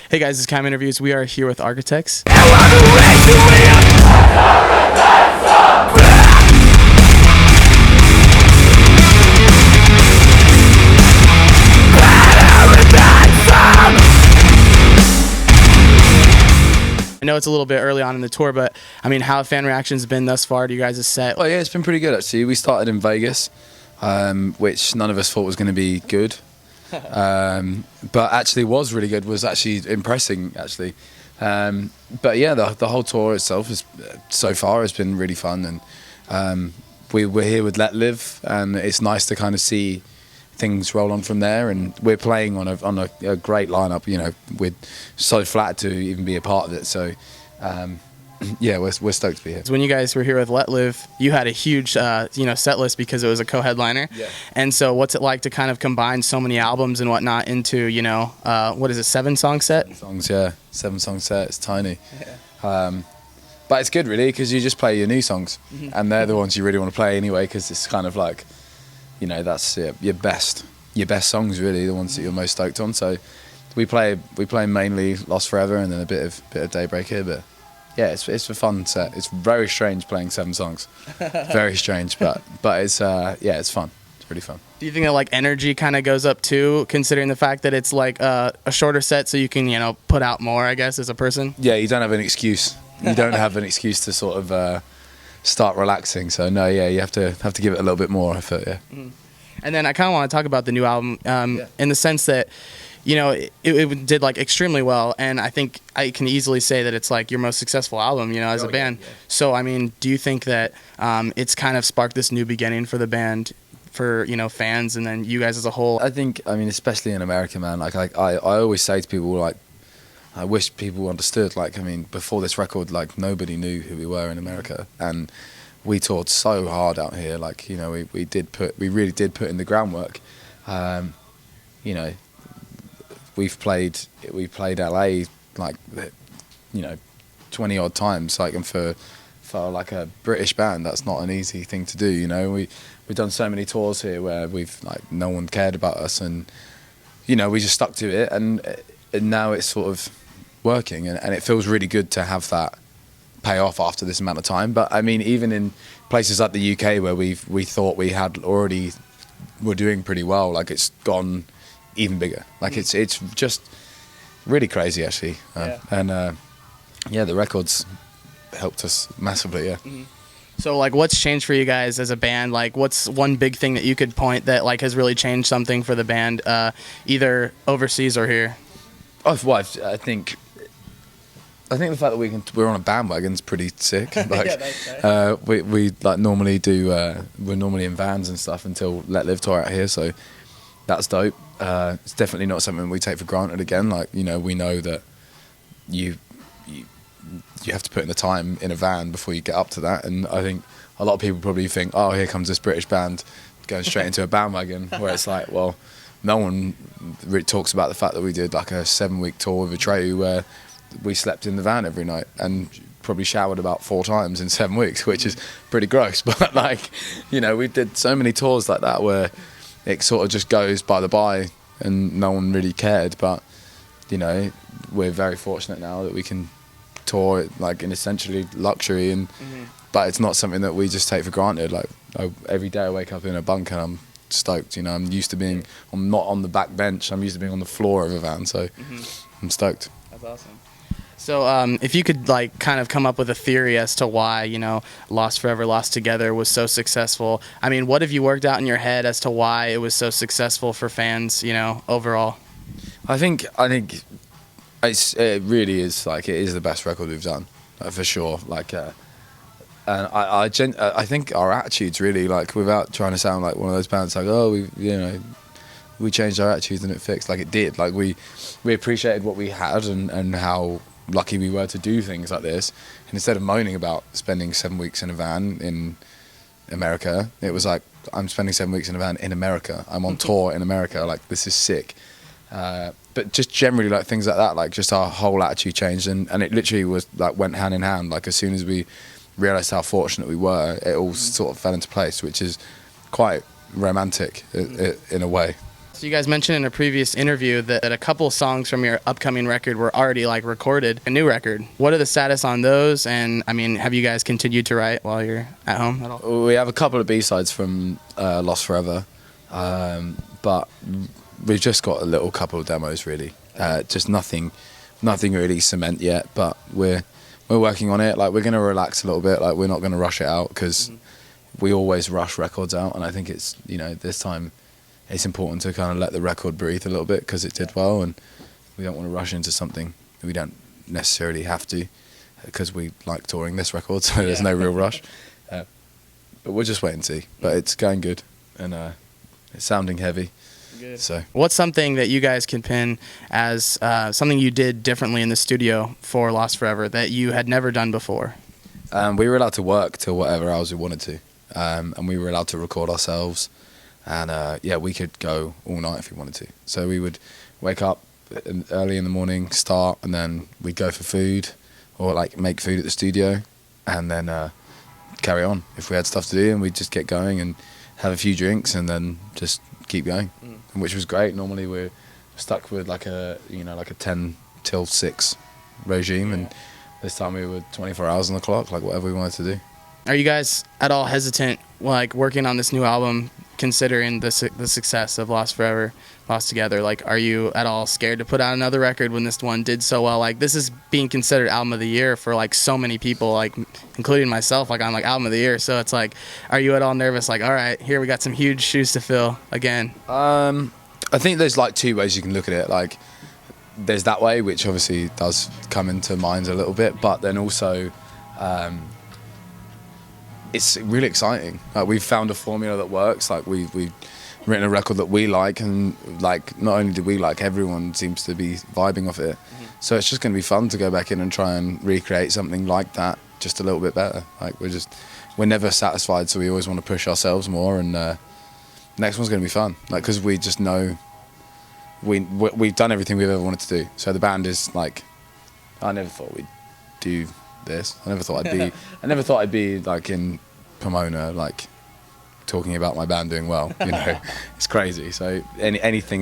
Hey guys, it's C.A.N.C.E.R Interviews. We are here with Architects. I know it's a little bit early on in the tour, but I mean, how have fan reactions been thus far to you guys' set? Well, yeah, it's been pretty good actually. We started in Vegas, which none of us thought was going to be good, but actually was really good. Was actually impressing actually. But yeah, the whole tour itself is so far has been really fun, and we're here with Let Live, and it's nice to kind of see things roll on from there. And we're playing on a great lineup. You know, we're so flattered to even be a part of it. So. Yeah, we're stoked to be here. When you guys were here with Let Live, you had a huge set list because it was a co-headliner. Yeah. And so what's it like to kind of combine so many albums and whatnot into, what is it, 7-song set? 7 songs, yeah. 7-song set, it's tiny. Yeah. But it's good really because you just play your new songs, and they're the ones you really want to play anyway, because it's kind of like, that's your best songs really, the ones that you're most stoked on. So we play mainly Lost Forever and then a bit of Daybreaker, but yeah, it's a fun set. It's very strange playing 7 songs, very strange, but it's it's fun. It's really fun. Do you think that like energy kind of goes up too, considering the fact that it's like a shorter set, so you can put out more, I guess, as a person? Yeah, you don't have an excuse. You don't have an excuse to sort of start relaxing. So no, yeah, you have to give it a little bit more effort. Yeah. Mm-hmm. And then I kind of want to talk about the new album in the sense that, it did like extremely well, and I think I can easily say that it's like your most successful album, as a band. Yeah. So I mean, do you think that it's kind of sparked this new beginning for the band, for fans, and then you guys as a whole? I think, especially in America, man. Like I always say to people, like, I wish people understood. Like, before this record, like nobody knew who we were in America, and we toured so hard out here. Like, we really did put in the groundwork. We've played LA like 20 odd times, like, and for like a British band, that's not an easy thing to do. We've done so many tours here where we've like no one cared about us, and we just stuck to it, and now it's sort of working, and it feels really good to have that pay off after this amount of time. But even in places like the UK where we thought we had already were doing pretty well, like it's gone even bigger. Like it's just really crazy actually. And the records helped us massively. Yeah. Mm-hmm. So like, what's changed for you guys as a band? Like, what's one big thing that you could point that like has really changed something for the band, either overseas or here? Well, I think the fact that we're on a bandwagon is pretty sick. Like, yeah, that's right. We like normally do. We're normally in vans and stuff until Let Live tour out here, so that's dope. It's definitely not something we take for granted again. Like, we know that you have to put in the time in a van before you get up to that, and I think a lot of people probably think, oh, here comes this British band going straight into a bandwagon, where it's like, well, no one really talks about the fact that we did like a 7-week tour with Atreyu where we slept in the van every night and probably showered about 4 times in 7 weeks, which is pretty gross. But like, we did so many tours like that where it sort of just goes by the by and no one really cared. But we're very fortunate now that we can tour like in essentially luxury, and but it's not something that we just take for granted. Like, every day I wake up in a bunk and I'm stoked. I'm used to being not on the back bench. I'm used to being on the floor of a van, so I'm stoked. That's awesome. So if you could like kind of come up with a theory as to why Lost Forever, Lost Together was so successful. What have you worked out in your head as to why it was so successful for fans, overall? I think it really is, like, it is the best record we've done, for sure. Like, and I think our attitudes really, like, without trying to sound like one of those bands, like, oh, we changed our attitudes and it fixed. Like, it did. Like, we appreciated what we had and how lucky we were to do things like this. And instead of moaning about spending 7 weeks in a van in America, it was like, I'm spending 7 weeks in a van in America. I'm on tour in America. Like, this is sick. But just generally, like, things like that, like, just our whole attitude changed, and it literally was like went hand in hand. Like, as soon as we realised how fortunate we were, it all sort of fell into place, which is quite romantic in a way. So you guys mentioned in a previous interview that a couple songs from your upcoming record were already like recorded, a new record. What are the status on those? And I mean, have you guys continued to write while you're at home at all? We have a couple of B-sides from Lost Forever, but we've just got a little couple of demos really. Just nothing really cement yet, but we're working on it. Like, we're gonna relax a little bit. Like, we're not gonna rush it out because we always rush records out, and I think it's, you know, this time it's important to kind of let the record breathe a little bit because it did well, and we don't want to rush into something we don't necessarily have to because we like touring this record, so there's no real rush. But we'll just wait and see. But it's going good, and it's sounding heavy. Good. So, what's something that you guys can pin as something you did differently in the studio for Lost Forever that you had never done before? we were allowed to work till whatever hours we wanted to, and we were allowed to record ourselves. And yeah, we could go all night if we wanted to. So we would wake up early in the morning, start, and then we'd go for food or like make food at the studio, and then carry on if we had stuff to do, and we'd just get going and have a few drinks and then just keep going, which was great. Normally we're stuck with like a 10 till 6 regime, and this time we were 24 hours on the clock, like whatever we wanted to do. Are you guys at all hesitant, like working on this new album, considering the success of Lost Forever, Lost Together? Like, are you at all scared to put out another record when this one did so well? Like, this is being considered album of the year for like so many people, like including myself. Like, I'm like album of the year. So it's like, are you at all nervous? Like, all right, here we got some huge shoes to fill again. I think there's like two ways you can look at it. Like, there's that way, which obviously does come into mind a little bit, but then also it's really exciting. Like, we've found a formula that works. Like, we've written a record that we like, and like not only do we like, everyone seems to be vibing off it. So it's just going to be fun to go back in and try and recreate something like that, just a little bit better. Like, we're never satisfied, so we always want to push ourselves more. And next one's going to be fun. Like, because we just know we've done everything we've ever wanted to do. So the band is like, I never thought we'd do this. I never thought I'd be like in Pomona, like talking about my band doing well. You know, it's crazy. So anything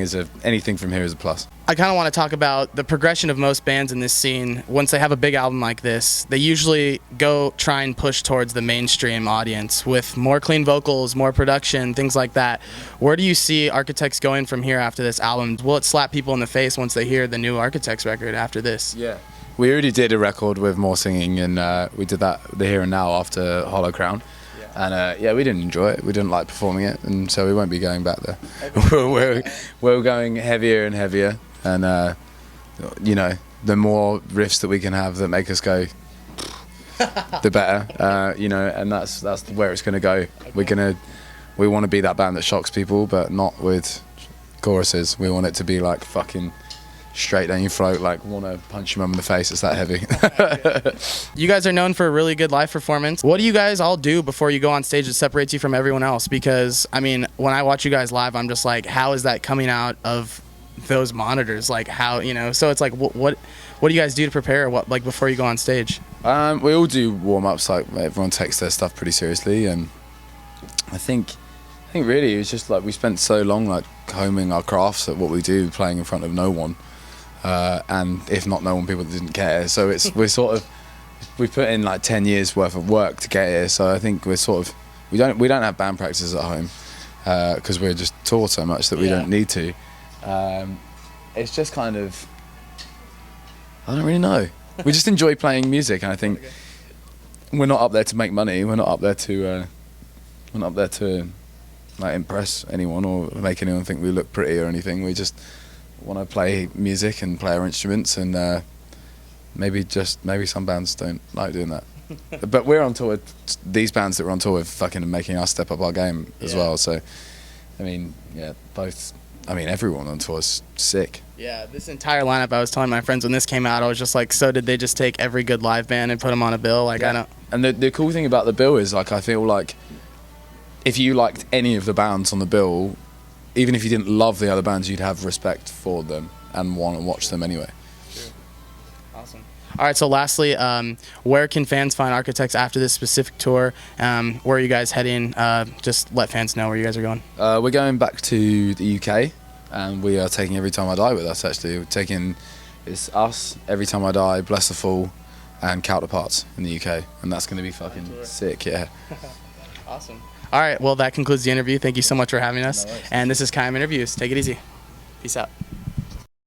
from here is a plus. I kind of want to talk about the progression of most bands in this scene. Once they have a big album like this, they usually go try and push towards the mainstream audience with more clean vocals, more production, things like that. Where do you see Architects going from here after this album? Will it slap people in the face once they hear the new Architects record after this? Yeah. We already did a record with more singing, and we did that, The Here and Now, after Hollow Crown. And yeah, we didn't enjoy it. We didn't like performing it, and so we won't be going back there. we're going heavier and heavier, and you know, the more riffs that we can have that make us go, the better. You know, and that's where it's going to go. Okay. We want to be that band that shocks people, but not with choruses. We want it to be like fucking straight down your throat, like want to punch your mum in the face. It's that heavy. You guys are known for a really good live performance. What do you guys all do before you go on stage that separates you from everyone else? Because I mean, when I watch you guys live, I'm just like, how is that coming out of those monitors? Like, how, you know? So it's like, what do you guys do to prepare? What, like, before you go on stage? We all do warm-ups. Like, everyone takes their stuff pretty seriously, and I think really it's just like we spent so long like homing our crafts at what we do, playing in front of no one. And if not no one, people that didn't care. So we put in like 10 years worth of work to get here. So I think we don't have band practices at home because we're just taught so much that we don't need to. It's just kind of, I don't really know. We just enjoy playing music, and I think we're not up there to make money. We're not up there to like impress anyone or make anyone think we look pretty or anything. We just want to play music and play our instruments, and maybe some bands don't like doing that. But we're on tour with these bands that we're on tour with, fucking making us step up our game as well. So I mean, everyone on tour is sick. Yeah, this entire lineup, I was telling my friends when this came out, I was just like, so did they just take every good live band and put them on a bill? Like, I don't. And the cool thing about the bill is, like, I feel like if you liked any of the bands on the bill, even if you didn't love the other bands, you'd have respect for them and want to watch them anyway. True. Awesome. All right, so lastly, where can fans find Architects after this specific tour? Where are you guys heading? Just let fans know where you guys are going. We're going back to the UK and we are taking Every Time I Die with us. Actually, we're taking it's us, Every Time I Die, Bless the Fool, and Counterparts in the UK, and that's going to be fucking sick. Yeah. Awesome. All right. Well, that concludes the interview. Thank you so much for having us. No worries. And this is C.A.N.C.E.R Interviews. Take it easy. Peace out.